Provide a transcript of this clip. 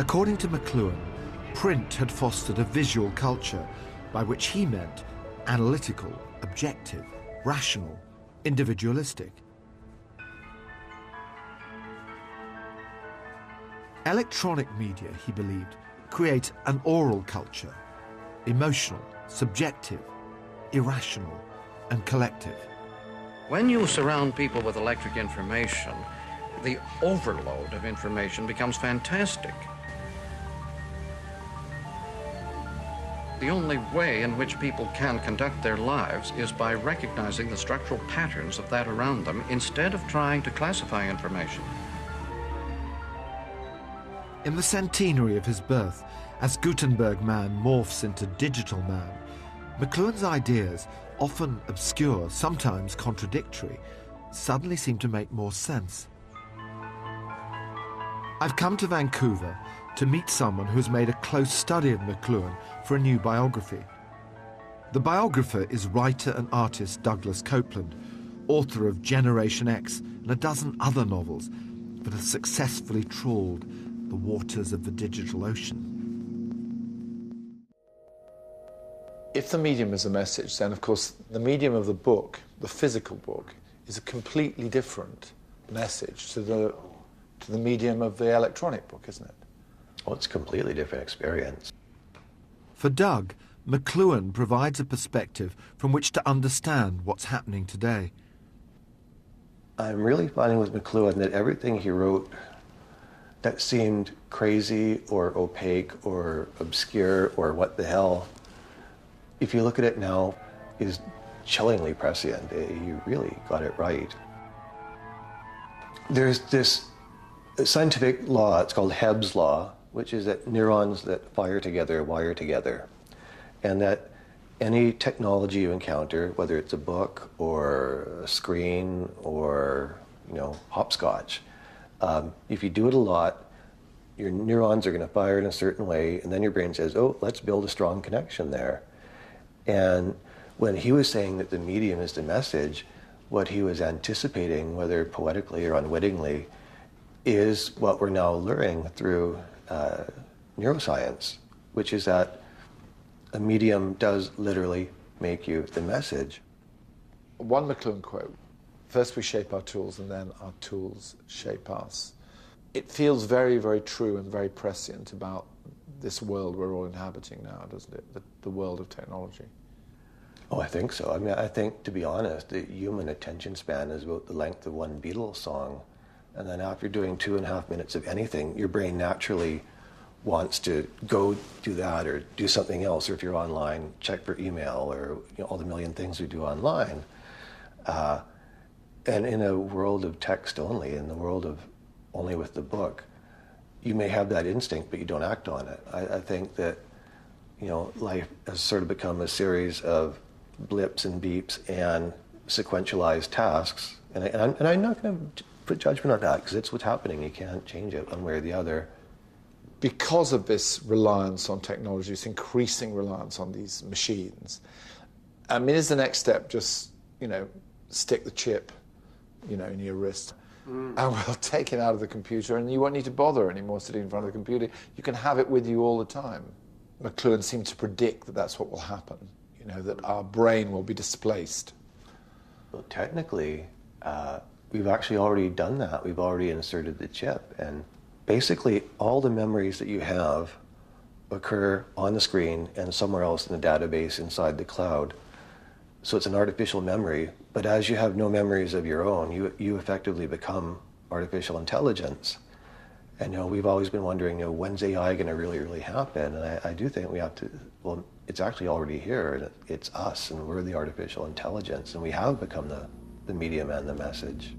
According to McLuhan, print had fostered a visual culture by which he meant analytical, objective, rational, individualistic. Electronic media, he believed, create an oral culture, emotional, subjective, irrational, and collective. When you surround people with electric information, the overload of information becomes fantastic. The only way in which people can conduct their lives is by recognizing the structural patterns of that around them instead of trying to classify information. In the centenary of his birth, as Gutenberg man morphs into digital man, McLuhan's ideas, often obscure, sometimes contradictory, suddenly seem to make more sense. I've come to Vancouver to meet someone who has made a close study of McLuhan for a new biography. The biographer is writer and artist Douglas Copeland, author of Generation X and a dozen other novels that have successfully trawled the waters of the digital ocean. If the medium is a message, then of course the medium of the book, the physical book, is a completely different message to the medium of the electronic book, isn't it? Well, it's a completely different experience. For Doug, McLuhan provides a perspective from which to understand what's happening today. I'm really finding with McLuhan that everything he wrote that seemed crazy or opaque or obscure or what the hell, if you look at it now, is chillingly prescient. He really got it right. There's this scientific law, it's called Hebb's law, which is that neurons that fire together wire together, and that any technology you encounter, whether it's a book or a screen or hopscotch, if you do it a lot, your neurons are going to fire in a certain way, and then your brain says, oh, let's build a strong connection there. And when he was saying that the medium is the message, what he was anticipating, whether poetically or unwittingly, is what we're now learning through neuroscience, which is that a medium does literally make you the message. One McLuhan quote, first we shape our tools and then our tools shape us. It feels very, very true and very prescient about this world we're all inhabiting now, doesn't it? The world of technology. Oh, I think so. I mean, I think, to be honest, the human attention span is about the length of one Beatles song. And then after doing 2.5 minutes of anything, your brain naturally wants to go do that or do something else. Or if you're online, check for email or all the million things we do online. And in a world of text only, in the world of only with the book, you may have that instinct, but you don't act on it. I think that life has sort of become a series of blips and beeps and sequentialized tasks. And I'm not going to put judgment on that because it's what's happening. You can't change it one way or the other. Because of this reliance on technology, this increasing reliance on these machines, I mean, is the next step just, stick the chip, in your wrist, and we'll take it out of the computer and you won't need to bother anymore sitting in front of the computer. You can have it with you all the time. McLuhan seemed to predict that that's what will happen, that our brain will be displaced. Well, technically, we've actually already done that. We've already inserted the chip, and basically all the memories that you have occur on the screen and somewhere else in the database inside the cloud. So it's an artificial memory, but as you have no memories of your own, you effectively become artificial intelligence. And we've always been wondering, when's AI going to really happen? And I do think we have to, well, it's actually already here, and it's us, and we're the artificial intelligence, and we have become the medium and the message.